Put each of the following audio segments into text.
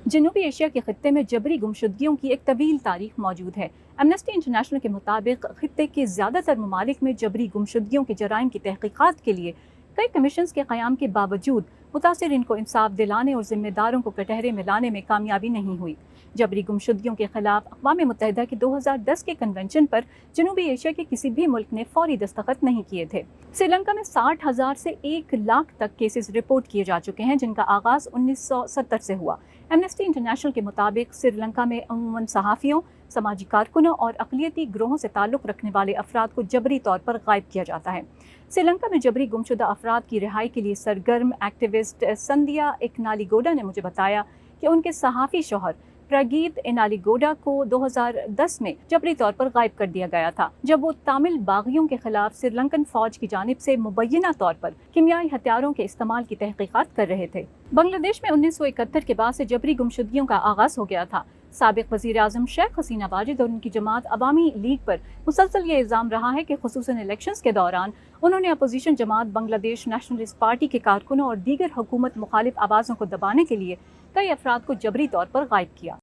जनूबी एशिया के खत्ते में जबरी गुमशुदगियों की एक तवील तारीख मौजूद है। एमनेस्टी इंटरनेशनल के मुताबिक खत्ते के ज़्यादातर ममालिक में जबरी गुमशुदगियों के जराइम की तहकीकात के लिए कई कमीशंस के क़याम के बावजूद मुतासिरीन को इंसाफ दिलाने और जिम्मेदारों को कटहरे में लाने में कामयाबी नहीं हुई। जबरी गुमशुदगियों के खिलाफ अक़वाम मुत्तहिदा के 2010 के कन्वेंशन पर जनूबी एशिया के किसी भी मुल्क ने फौरी दस्तखत नहीं किए थे। श्रीलंका में 60,000 से 1 लाख तक केसेस रिपोर्ट किए जा चुके हैं, जिनका आगाज़ 1970 से हुआ। एमनेस्टी इंटरनेशनल के मुताबिक श्रीलंका में अमूमन सहाफ़ियों, समाजी कारकुनों और अक़लियती ग्रोहों से ताल्लुक़ रखने वाले अफराद को जबरी तौर पर गायब किया जाता है। श्रीलंका में जबरी गुमशुदा अफराद की रिहाई के लिए सरगर्म एक्टिविस्ट संध्या एकनालीगोडा ने मुझे बताया कि उनके सहाफ़ी शौहर प्रगीत एनालीगोडा को 2010 में जबरी तौर पर गायब कर दिया गया था, जब वो तामिल बागियों के खिलाफ श्रीलंकन फौज की जानिब से मुबैना तौर पर कीमियाई हथियारों के इस्तेमाल की तहकीकात कर रहे थे। बांग्लादेश में 1971 के बाद से जबरी गुमशुदगियों का आगाज़ हो गया था। साबिक वज़ीर आज़म शेख हसीना वाजिद और उनकी जमात अवामी लीग पर मुसलसल ये इल्ज़ाम रहा है कि खुसूसन इलेक्शंस के दौरान उन्होंने अपोजिशन जमात बांग्लादेश नेशनलिस्ट पार्टी के कारकुनों और दीगर हुकूमत मुखालिफ आवाज़ों को दबाने के लिए कई अफराद को जबरी तौर पर गायब किया।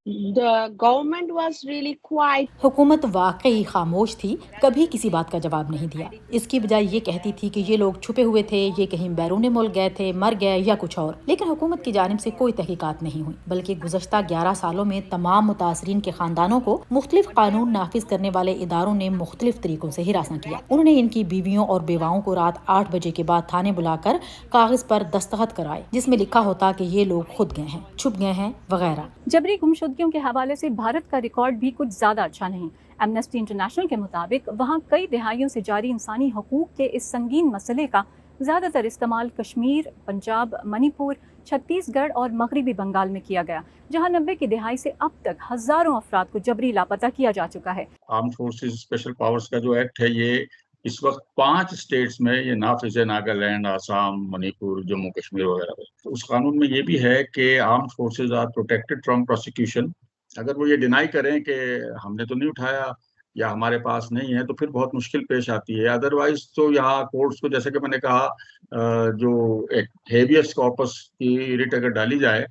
हुकूमत वाकई खामोश थी, कभी किसी बात का जवाब नहीं दिया। इसकी बजाय ये कहती थी कि ये लोग छुपे हुए थे, ये कहीं बैरून मुल्क गए थे, मर गए या कुछ और। लेकिन हुकूमत की जानिब से कोई तहकीकात नहीं हुई, बल्कि गुज़श्ता 11 सालों में तमाम मुतासरीन के खानदानों को मुख्तलिफ कानून नाफिज करने वाले इदारों ने मुख्तलिफ तरीकों से हिरासत किया। उन्होंने इनकी बीवियों और बेवाओं को रात 8 बजे के बाद थाने बुलाकर कागज पर दस्तखत कराए, जिसमें लिखा होता कि ये लोग खुद गए हैं, छुप गए हैं वगैरह। जबरी गुमशुदगियों के हवाले से भारत का रिकॉर्ड भी कुछ ज़्यादा अच्छा नहीं। एमनेस्टी इंटरनेशनल के मुताबिक वहाँ कई दिहाइयों से जारी इंसानी हकूक़ के इस संगीन मसले का ज़्यादातर इस्तेमाल कश्मीर, पंजाब, मणिपुर, छत्तीसगढ़ और मगरबी बंगाल में किया गया, जहाँ 90 की दिहाई से अब तक हज़ारों अफराद को जबरी लापता किया जा चुका है। आर्म फोर्सेस स्पेशल पावर्स का जो एक्ट है, ये इस वक्त 5 स्टेट्स में ये नाफिज है, नागालैंड, आसाम, मणिपुर, जम्मू कश्मीर वगैरह। तो उस कानून में ये भी है कि arm forces are protected from prosecution. अगर वो ये डिनाई करें कि हमने तो नहीं उठाया या हमारे पास नहीं है, तो फिर बहुत मुश्किल पेश आती है। अदरवाइज तो यहाँ कोर्ट्स को, जैसे कि मैंने कहा, जो एक हेबियस कॉर्पस की रिट अगर डाली जाए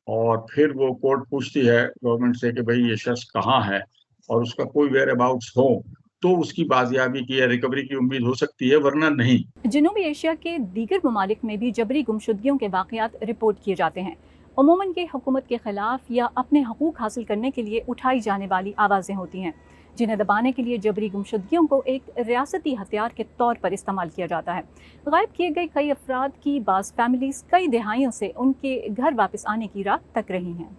और फिर वो कोर्ट पूछती है गवर्नमेंट से कि भाई ये शख्स कहाँ है और उसका कोई वेयर अबाउट्स हो, तो उसकी बाजियाबी की या रिकवरी की उम्मीद हो सकती है, वरना नहीं। जनूबी एशिया के दीगर ममालिक में भी जबरी गुमशुदगियों के वाक़यात रिपोर्ट किए जाते हैं। अमूमन के हुकूमत के खिलाफ या अपने हकूक़ हासिल करने के लिए उठाई जाने वाली आवाज़ें होती हैं, जिन्हें दबाने के लिए जबरी गुमशुदगियों को एक रियासती हथियार के तौर पर इस्तेमाल किया जाता है। गायब किए गए कई अफराद की बाज़ फैमिलीज़ कई दिहाइयों से उनके घर वापस आने की राह तक रही हैं।